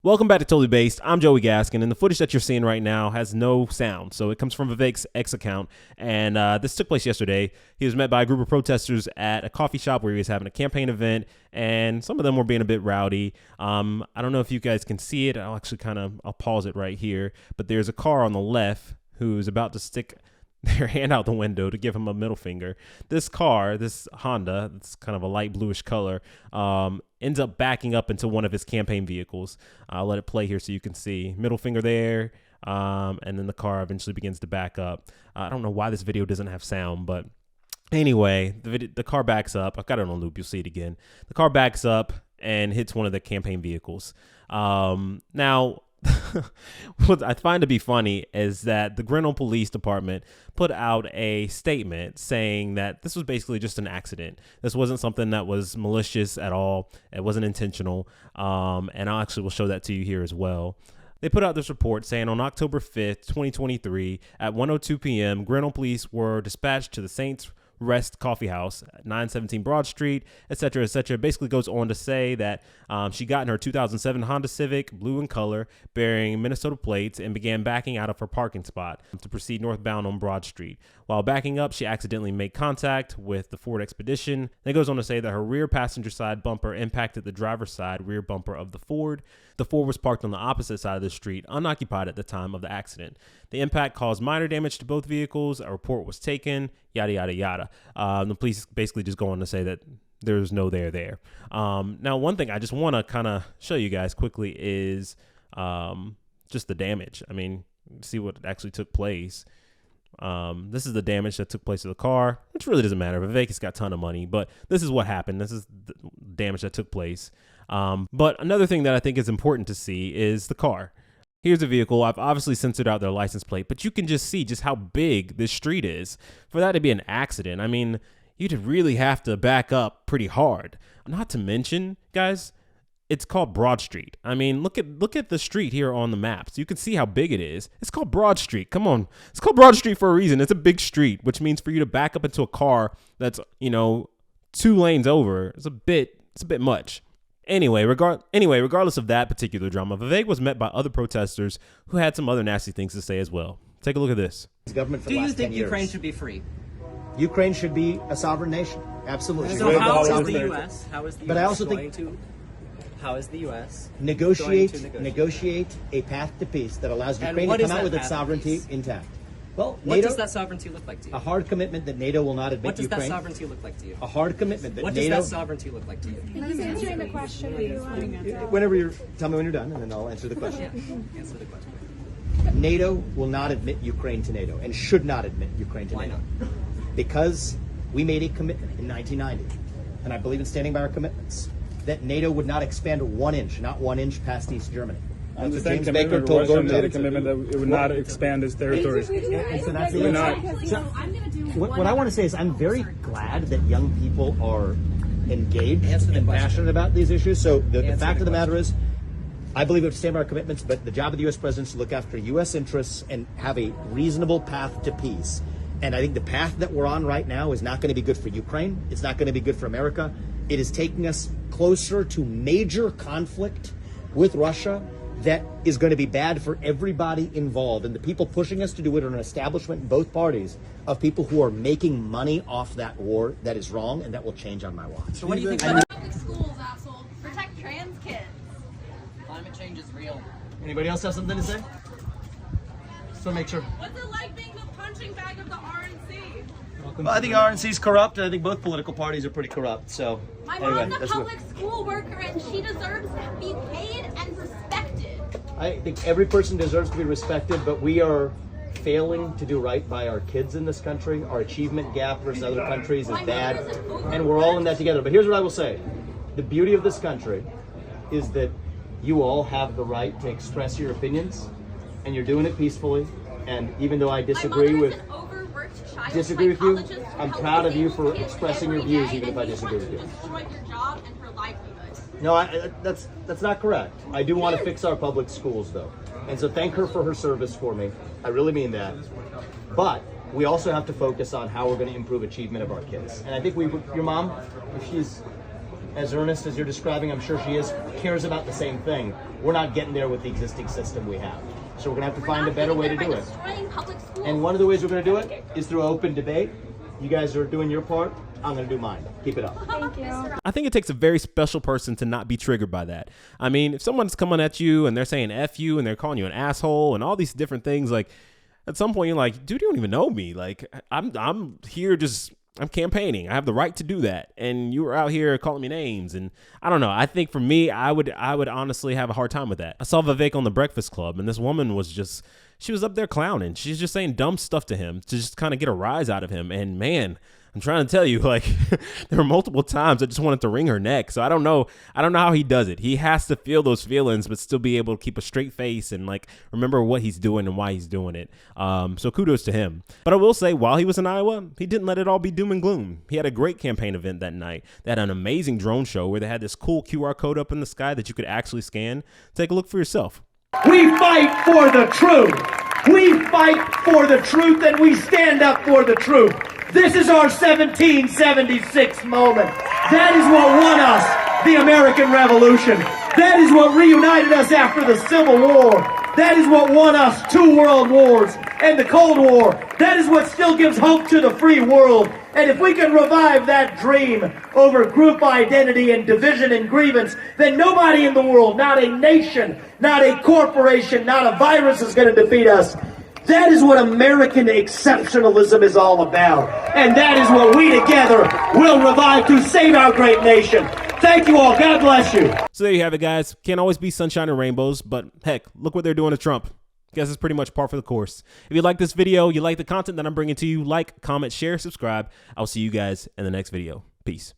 Welcome back to Totally Based. I'm Joey Gaskin, and the footage that you're seeing right now has no sound. So it comes from Vivek's X account, and this took place yesterday. He was met by a group of protesters at a coffee shop where he was having a campaign event, and some of them were being a bit rowdy. I don't know if you guys can see it. I'll pause it right here. But there's a car on the left who's about to stick their hand out the window to give him a middle finger. This car, this Honda, it's kind of a light bluish color, ends up backing up into one of his campaign vehicles. I'll let it play here so you can see. Middle finger there, and then the car eventually begins to back up. I don't know why this video doesn't have sound, but anyway, the car backs up. I've got it on loop. You'll see it again. The car backs up and hits one of the campaign vehicles. Now, what I find to be funny is that the Grinnell Police Department put out a statement saying that this was basically just an accident. This wasn't something that was malicious at all. It wasn't intentional. And I actually will show that to you here as well. They put out this report saying on October 5th, 2023, at 1:02 p.m., Grinnell police were dispatched to the Saints Rest Coffee House, 917 Broad Street, etc., etc. Basically goes on to say that she got in her 2007 Honda Civic, blue in color, bearing Minnesota plates, and began backing out of her parking spot to proceed northbound on Broad Street. While backing up, she accidentally made contact with the Ford Expedition. Then it goes on to say that her rear passenger side bumper impacted the driver's side rear bumper of the Ford. The Ford was parked on the opposite side of the street, unoccupied at the time of the accident. The impact caused minor damage to both vehicles. A report was taken, yada, yada, yada. The police basically just go on to say that there's no there. Now, one thing I just want to kind of show you guys quickly is just the damage. I mean, see what actually took place. This is the damage that took place to the car, which really doesn't matter. Vivek has got a ton of money, but this is what happened. This is the damage that took place. But another thing that I think is important to see is the car. Here's a vehicle. I've obviously censored out their license plate, but you can just see just how big this street is. For that to be an accident, I mean, you'd really have to back up pretty hard. Not to mention, guys, it's called Broad Street. I mean, look at the street here on the maps. You can see how big it is. It's called Broad Street. Come on. It's called Broad Street for a reason. It's a big street, which means for you to back up into a car that's, 2 lanes over, it's a bit much. Anyway, regardless of that particular drama, Vivek was met by other protesters who had some other nasty things to say as well. Take a look at this. Government for Do the you last think 10 years. Ukraine should be free? Ukraine should be a sovereign nation. Absolutely. So how is the U.S. But I also think how is the U.S. negotiate negotiate a path to peace that allows And Ukraine what to is come out that with its path to sovereignty peace? intact. Well, What NATO, does that sovereignty look like to you? a hard commitment that NATO will not admit What does Ukraine. that sovereignty look like to you? A hard commitment that What does NATO. that sovereignty look like to you? He's answering the question. Whenever you're, tell me when you're done, and then I'll answer the question. Yeah, answer the question. NATO will not admit Ukraine to NATO, and should not admit Ukraine to Why NATO. not? Because we made a commitment in 1990, and I believe in standing by our commitments, that NATO would not expand 1 inch, not 1 inch past East Germany. And the That's what same James Baker commitment told Russia Gordon made a Davidson. commitment that it would not expand its territory. And so that's the We're answer. not. What I want to say is I'm very glad that young people are engaged Answer the and question. passionate about these issues. So the Answer fact the of the matter is, I believe we have to stand by our commitments, but the job of the U.S. president is to look after U.S. interests and have a reasonable path to peace. And I think the path that we're on right now is not going to be good for Ukraine. It's not going to be good for America. It is taking us closer to major conflict with Russia that is going to be bad for everybody involved. And the people pushing us to do it are an establishment in both parties of people who are making money off that war. That is wrong, and that will change on my watch. So what do you think? Public schools, asshole. Protect trans kids. Climate change is real. Anybody else have something to say? So make sure. What's it like being the punching bag of the RNC? Well, I think RNC is corrupt, and I think both political parties are pretty corrupt. So My anyway, mom's a that's what- public school worker and she deserves to be paid and respected. I think every person deserves to be respected, but we are failing to do right by our kids in this country. Our achievement gap versus other countries is bad, and we're all in that together. But here's what I will say. The beauty of this country is that you all have the right to express your opinions, and you're doing it peacefully. And even though I disagree with you, I'm proud of you for expressing your views, even if I disagree with you. Destroy your job and her livelihood. No, that's not correct. I do want to fix our public schools, though. And so thank her for her service for me. I really mean that. But we also have to focus on how we're going to improve achievement of our kids. And I think your mom, if she's as earnest as you're describing, I'm sure she is, cares about the same thing. We're not getting there with the existing system we have. So we're going to have to find a better way to do it. And one of the ways we're going to do it is through open debate. You guys are doing your part. I'm going to do mine. Keep it up. Thank you. I think it takes a very special person to not be triggered by that. I mean, if someone's coming at you and they're saying F you and they're calling you an asshole and all these different things, like at some point you're like, dude, you don't even know me. Like I'm here I'm campaigning. I have the right to do that. And you were out here calling me names. And I don't know. I think for me, I would honestly have a hard time with that. I saw Vivek on the Breakfast Club and this woman she was up there clowning. She's just saying dumb stuff to him to just kind of get a rise out of him. And man, I'm trying to tell you, like, there were multiple times I just wanted to wring her neck. So I don't know how he does it. He has to feel those feelings, but still be able to keep a straight face and like remember what he's doing and why he's doing it. So kudos to him. But I will say, while he was in Iowa, he didn't let it all be doom and gloom. He had a great campaign event that night. They had an amazing drone show where they had this cool QR code up in the sky that you could actually scan. Take a look for yourself. We fight for the truth. We fight for the truth and we stand up for the truth. This is our 1776 moment. That is what won us the American Revolution. That is what reunited us after the Civil War. That is what won us 2 world wars and the Cold War. That is what still gives hope to the free world. And if we can revive that dream over group identity and division and grievance, then nobody in the world, not a nation, not a corporation, not a virus is going to defeat us. That is what American exceptionalism is all about. And that is what we together will revive to save our great nation. Thank you all. God bless you. So there you have it, guys. Can't always be sunshine and rainbows, but heck, look what they're doing to Trump. Guess it's pretty much par for the course. If you like this video, you like the content that I'm bringing to you, like, comment, share, subscribe. I'll see you guys in the next video. Peace.